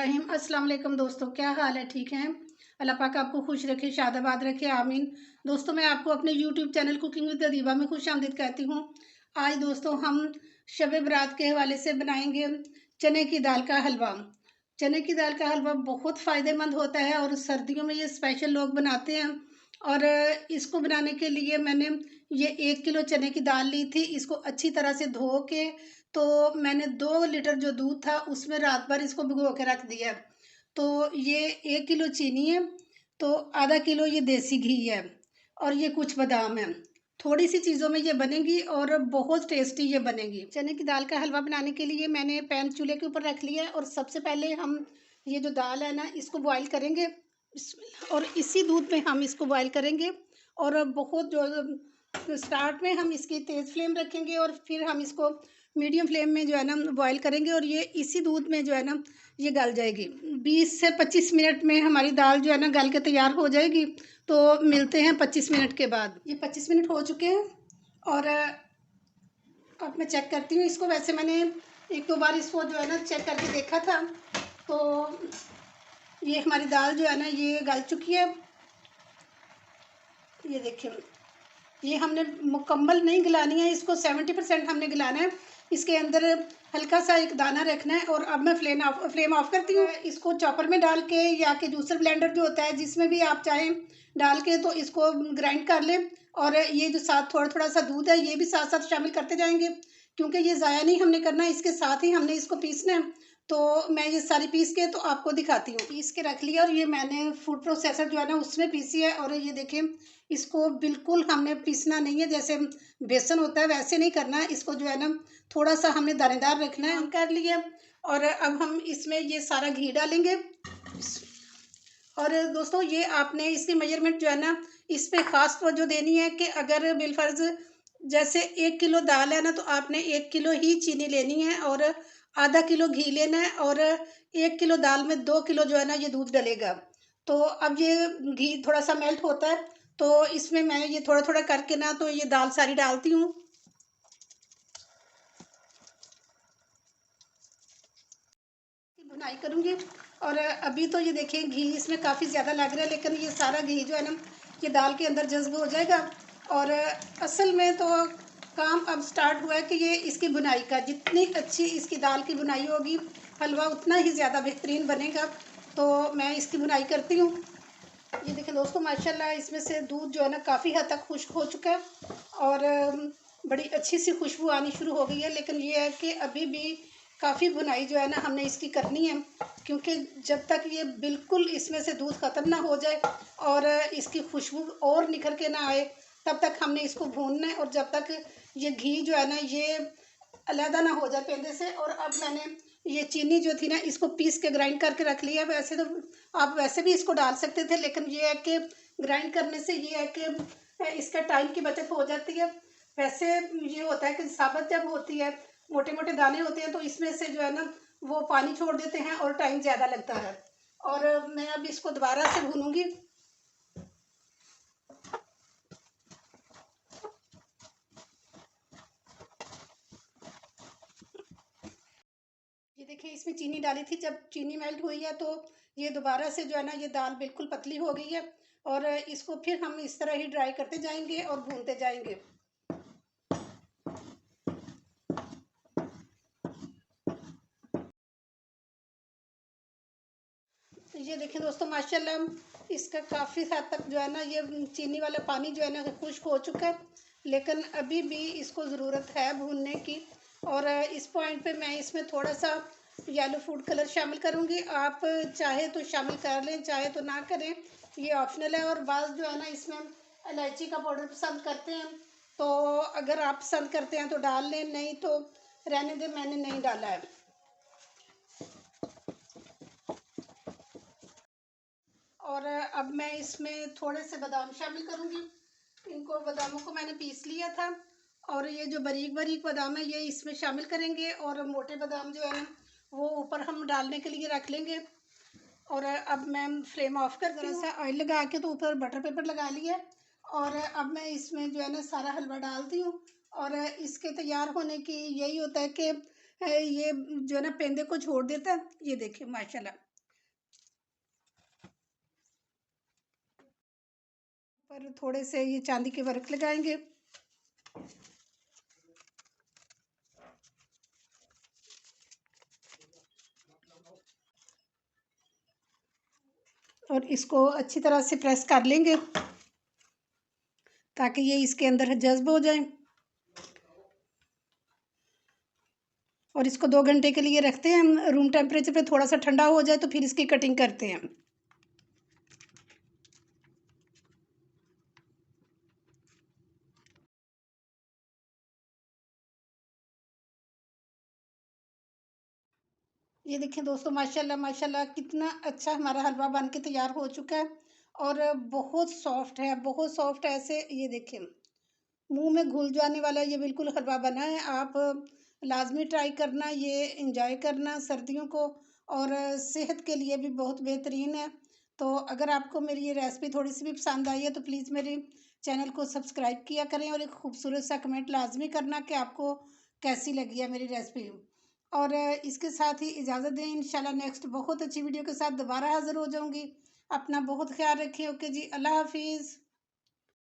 बिस्मिल्लाहिर्रहमानिर्रहीम। अस्सलाम वालेकुम दोस्तों, क्या हाल है? ठीक हैं? अल्लाह पाक आपको खुश रखे, शादाबाद रखे, आमीन। दोस्तों, मैं आपको अपने YouTube channel cooking with Adiba में खुशामदीद कहती हूँ। आज दोस्तों हम शब बारात के हवाले से बनाएंगे चने की दाल का हलवा। चने की दाल का हलवा बहुत फ़ायदेमंद होता है और सर्दियों में ये स्पेशल लोग बनाते हैं। और इसको बनाने के लिए मैंने ये 1 किलो चने की दाल ली थी। इसको अच्छी तरह से धो के तो मैंने 2 लीटर जो दूध था उसमें रात भर इसको भिगो के रख दिया। तो ये 1 किलो चीनी है, तो आधा किलो ये देसी घी है और ये कुछ बादाम है। थोड़ी सी चीज़ों में ये बनेगी और बहुत टेस्टी ये बनेगी। चने की दाल का हलवा बनाने के लिए मैंने पैन चूल्हे के ऊपर रख लिया है और सबसे पहले हम ये जो दाल है ना इसको बॉईल करेंगे। और इसी दूध में हम इसको बॉईल करेंगे और बहुत जो स्टार्ट में हम इसकी तेज़ फ्लेम रखेंगे और फिर हम इसको मीडियम फ्लेम में जो है ना बॉईल करेंगे और ये इसी दूध में जो है ना ये गल जाएगी। 20 से 25 मिनट में हमारी दाल जो है ना गल के तैयार हो जाएगी। तो मिलते हैं 25 मिनट के बाद। ये 25 मिनट हो चुके हैं और अब मैं चेक करती हूँ इसको। वैसे मैंने 1-2 बार इसको जो है ना चेक करके देखा था। तो ये हमारी दाल जो है ना ये गल चुकी है। ये देखिए, ये हमने मुकम्मल नहीं गलानी है, इसको 70% हमने गलाना है। इसके अंदर हल्का सा एक दाना रखना है। और अब मैं फ्लेम ऑफ करती हूँ। इसको चॉपर में डाल के या कि जूसर ब्लेंडर जो होता है जिसमें भी आप चाहें डाल के तो इसको ग्राइंड कर लें। और ये जो साथ थोड़ा थोड़ा सा दूध है ये भी साथ साथ शामिल करते जाएंगे, क्योंकि ये ज़ाया नहीं हमने करना है, इसके साथ ही हमने इसको पीसना है। तो मैं ये सारी पीस के तो आपको दिखाती हूँ। पीस के रख लिया और ये मैंने फूड प्रोसेसर जो है ना उसमें पीसी है। और ये देखिए, इसको बिल्कुल हमने पीसना नहीं है, जैसे बेसन होता है वैसे नहीं करना है। इसको जो है ना थोड़ा सा हमने दानेदार रखना है। हम कर लिया और अब हम इसमें ये सारा घी डालेंगे। और दोस्तों, ये आपने इसकी मेजरमेंट जो है ना इस पे ख़ास तवज्जो देनी है कि अगर बिलफर्ज जैसे 1 किलो दाल है ना तो आपने 1 किलो ही चीनी लेनी है और आधा किलो घी लेना है। और 1 किलो दाल में 2 किलो जो है ना ये दूध डलेगा। तो अब ये घी थोड़ा सा मेल्ट होता है तो इसमें मैं ये थोड़ा थोड़ा करके ना तो ये दाल सारी डालती हूँ। बुनाई करूँगी। और अभी तो ये देखिए घी इसमें काफ़ी ज़्यादा लग रहा है, लेकिन ये सारा घी जो है ना ये दाल के अंदर जज्ब हो जाएगा। और असल में तो काम अब स्टार्ट हुआ है कि ये इसकी बुनाई का, जितनी अच्छी इसकी दाल की बुनाई होगी हलवा उतना ही ज़्यादा बेहतरीन बनेगा। तो मैं इसकी बुनाई करती हूँ। ये देखिए दोस्तों, माशाल्लाह इसमें से दूध जो है ना काफ़ी हद तक खुश्क हो चुका है और बड़ी अच्छी सी खुशबू आनी शुरू हो गई है। लेकिन ये है कि अभी भी काफ़ी भुनाई जो है ना हमने इसकी करनी है, क्योंकि जब तक ये बिल्कुल इसमें से दूध ख़त्म ना हो जाए और इसकी खुशबू और निखर के ना आए तब तक हमने इसको भूनना है। और जब तक ये घी जो है ना ये अलहदा ना हो जाए पेंदे से। और अब मैंने ये चीनी जो थी ना इसको पीस के ग्राइंड करके रख लिया। वैसे तो आप वैसे भी इसको डाल सकते थे, लेकिन ये है कि ग्राइंड करने से ये है कि इसका टाइम की बचत हो जाती है। वैसे ये होता है कि साबुत जब होती है, मोटे मोटे दाने होते हैं तो इसमें से जो है ना वो पानी छोड़ देते हैं और टाइम ज़्यादा लगता है। और मैं अब इसको दोबारा से भूनूंगी। ये देखिए, इसमें चीनी डाली थी, जब चीनी मेल्ट हुई है तो ये दोबारा से जो है ना ये दाल बिल्कुल पतली हो गई है। और इसको फिर हम इस तरह ही ड्राई करते जाएंगे और भूनते जाएंगे। तो ये देखिए दोस्तों, माशाल्लाह इसका काफ़ी हद तक जो है ना ये चीनी वाला पानी जो है ना खुश्क हो चुका है, लेकिन अभी भी इसको ज़रूरत है भूनने की। और इस पॉइंट पे मैं इसमें थोड़ा सा येलो फूड कलर शामिल करूँगी। आप चाहे तो शामिल कर लें, चाहे तो ना करें, ये ऑप्शनल है। और बाज़ जो है ना इसमें इलायची का पाउडर पसंद करते हैं, तो अगर आप पसंद करते हैं तो डाल लें, नहीं तो रहने दें, मैंने नहीं डाला है। और अब मैं इसमें थोड़े से बादाम शामिल करूँगी। इनको बादामों को मैंने पीस लिया था और ये जो बारीक बारीक बादाम है ये इसमें शामिल करेंगे। और मोटे बादाम जो है ना वो ऊपर हम डालने के लिए रख लेंगे। और अब मैं फ्लेम ऑफ कर जरा सा ऑयल लगा के तो ऊपर बटर पेपर लगा लिया। और अब मैं इसमें जो है ना सारा हलवा डालती हूँ। और इसके तैयार होने की यही होता है कि ये जो है ना पेंदे को छोड़ देता है। ये देखिए माशाल्लाह पर थोड़े से ये चांदी के वर्क लगाएंगे। और इसको अच्छी तरह से प्रेस कर लेंगे ताकि ये इसके अंदर जज्ब हो जाए। और इसको 2 घंटे के लिए रखते हैं हम रूम टेम्परेचर पे, थोड़ा सा ठंडा हो जाए तो फिर इसकी कटिंग करते हैं। ये देखें दोस्तों, माशाल्लाह माशाल्लाह कितना अच्छा हमारा हलवा बन के तैयार हो चुका है। और बहुत सॉफ्ट है, बहुत सॉफ्ट है। ऐसे ये देखें, मुंह में घुल जाने वाला ये बिल्कुल हलवा बना है। आप लाजमी ट्राई करना, ये इंजॉय करना सर्दियों को, और सेहत के लिए भी बहुत बेहतरीन है। तो अगर आपको मेरी ये रेसिपी थोड़ी सी भी पसंद आई है तो प्लीज़ मेरे चैनल को सब्सक्राइब किया करें, और एक खूबसूरत सा कमेंट लाजमी करना कि आपको कैसी लगी है मेरी रेसिपी। और इसके साथ ही इजाज़त दें, इंशाल्लाह नेक्स्ट बहुत अच्छी वीडियो के साथ दोबारा हाज़िर हो जाऊँगी। अपना बहुत ख्याल रखें। ओके जी, अल्लाह हाफिज़।